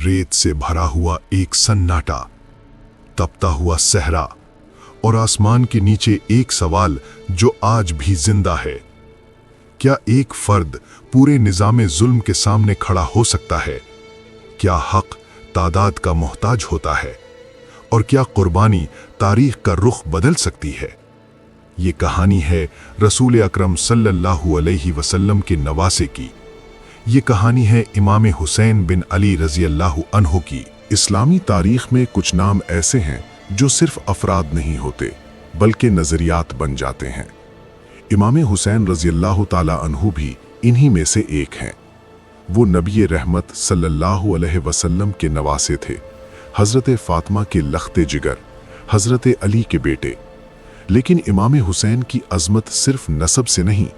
रेत से भरा हुआ एक सन्नाटा, तपता हुआ सहरा और आसमान के नीचे एक सवाल जो आज भी जिंदा है। क्या एक फर्द पूरे निजामे जुल्म के सामने खड़ा हो सकता है? क्या हक तादाद का मोहताज होता है? और क्या कुर्बानी तारीख का रुख बदल सकती है? ये कहानी है रसूल अकरम सल्लल्लाहु अलैहि वसल्लम के नवासे की। ये कहानी है इमाम हुसैन बिन अली रजी अल्लाहु अन्हु की। इस्लामी तारीख में कुछ नाम ऐसे हैं जो सिर्फ अफराद नहीं होते बल्कि नजरियात बन जाते हैं। इमाम हुसैन रजी अल्लाहु ताला अन्हु भी इन्हीं में से एक हैं। वो नबी रहमत सल्लल्लाहु अलैहि वसल्लम के नवासे थे, हजरत फातिमा के लख्ते जिगर, हजरत अली के बेटे। लेकिन इमाम हुसैन की अजमत सिर्फ नसब से नहीं,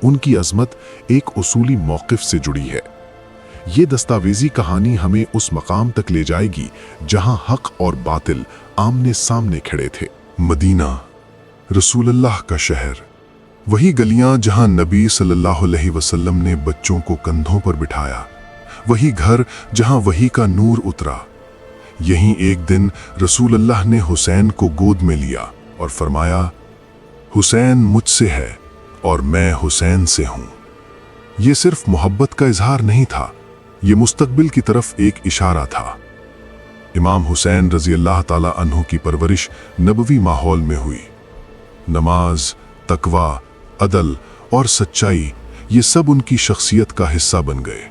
उनकी अजमत एक उसूली मौक़िफ़ से जुड़ी है। ये दस्तावेजी कहानी हमें उस मकाम तक ले जाएगी जहां हक और बातिल आमने सामने खड़े थे। मदीना, रसूलुल्लाह का शहर, वही गलियां जहां नबी सल्लल्लाहु अलैहि वसल्लम ने बच्चों को कंधों पर बिठाया, वही घर जहां वही का नूर उतरा। यहीं एक दिन रसूलुल्लाह ने हुसैन को गोद में लिया और फरमाया, हुसैन मुझसे है और मैं हुसैन से हूं। यह सिर्फ मोहब्बत का इजहार नहीं था, ये मुस्तकबिल की तरफ एक इशारा था। इमाम हुसैन रजी अल्लाह ताला अन्हु की परवरिश नबवी माहौल में हुई। नमाज, तकवा, अदल और सच्चाई, ये सब उनकी शख्सियत का हिस्सा बन गए।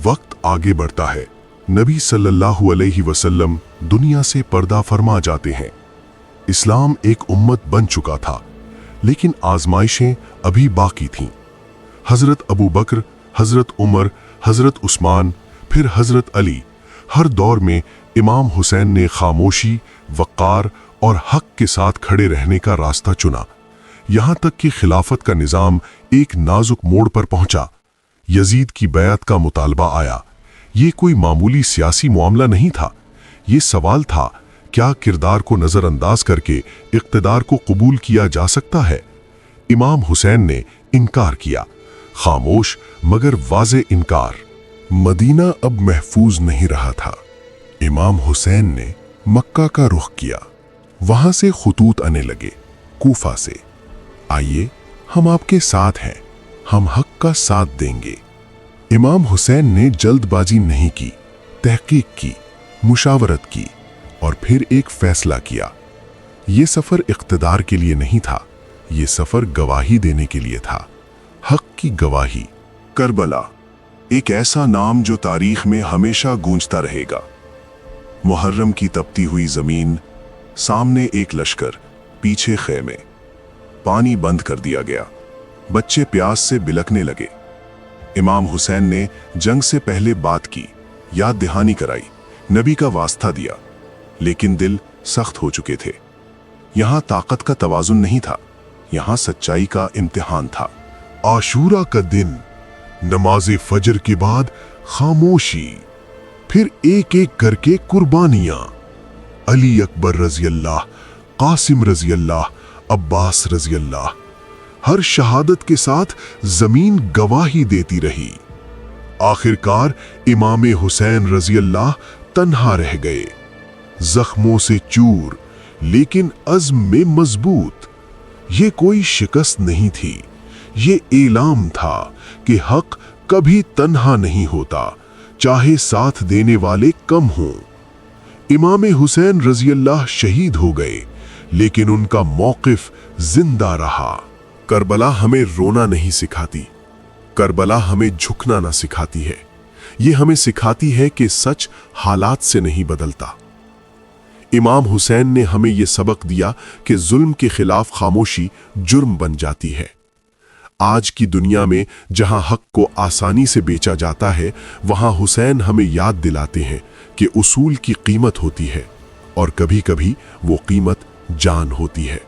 वक्त आगे बढ़ता है, नबी सल्लल्लाहु अलैहि वसल्लम दुनिया से पर्दा फरमा जाते हैं। इस्लाम एक उम्मत बन चुका था, लेकिन आजमाइशें अभी बाकी थीं। हजरत अबू बकर, हजरत उमर, हजरत उस्मान, फिर हजरत अली, हर दौर में इमाम हुसैन ने खामोशी, वक़ार और हक के साथ खड़े रहने का रास्ता चुना। यहां तक कि खिलाफत का निज़ाम एक नाजुक मोड़ पर पहुंचा। यजीद की बैअत का मुतालबा आया। ये कोई मामूली सियासी मामला नहीं था, ये सवाल था, क्या किरदार को नजरअंदाज करके इक़्तिदार को कबूल किया जा सकता है? इमाम हुसैन ने इनकार किया, खामोश मगर वाज़े इनकार। मदीना अब महफूज नहीं रहा था। इमाम हुसैन ने मक्का का रुख किया। वहां से खुतूत आने लगे, कूफा से, आइए हम आपके साथ हैं, हम हक का साथ देंगे। इमाम हुसैन ने जल्दबाजी नहीं की, तहकीक की, मुशावरत की और फिर एक फैसला किया। ये सफर इक़्तिदार के लिए नहीं था, ये सफर गवाही देने के लिए था, हक की गवाही। करबला, एक ऐसा नाम जो तारीख में हमेशा गूंजता रहेगा। मुहर्रम की तपती हुई जमीन, सामने एक लश्कर, पीछे खैमे। पानी बंद कर दिया गया, बच्चे प्यास से बिलखने लगे। इमाम हुसैन ने जंग से पहले बात की, याद दहानी कराई, नबी का वास्ता दिया, लेकिन दिल सख्त हो चुके थे। यहां ताकत का तवाजुन नहीं था, यहां सच्चाई का इम्तिहान था। आशूरा का दिन, नमाज़े फजर के बाद खामोशी, फिर एक एक करके कुर्बानियां। अली अकबर रजी अल्लाह, कासिम रजी अल्लाह, अब्बास रजी अल्लाह। हर शहादत के साथ जमीन गवाही देती रही। आखिरकार इमाम हुसैन रजी अल्लाह तन्हा रह गए, जख्मों से चूर लेकिन अज़्म में मजबूत। ये कोई शिकस्त नहीं थी, ये ऐलान था कि हक कभी तन्हा नहीं होता, चाहे साथ देने वाले कम हों। इमाम हुसैन रजी अल्लाह शहीद हो गए, लेकिन उनका मौक़िफ़ जिंदा रहा। करबला हमें रोना नहीं सिखाती, करबला हमें झुकना ना सिखाती है। ये हमें सिखाती है कि सच हालात से नहीं बदलता। इमाम हुसैन ने हमें यह सबक दिया कि जुल्म के खिलाफ खामोशी जुर्म बन जाती है। आज की दुनिया में जहां हक को आसानी से बेचा जाता है, वहां हुसैन हमें याद दिलाते हैं कि उसूल की कीमत होती है और कभी-कभी वो कीमत जान होती है।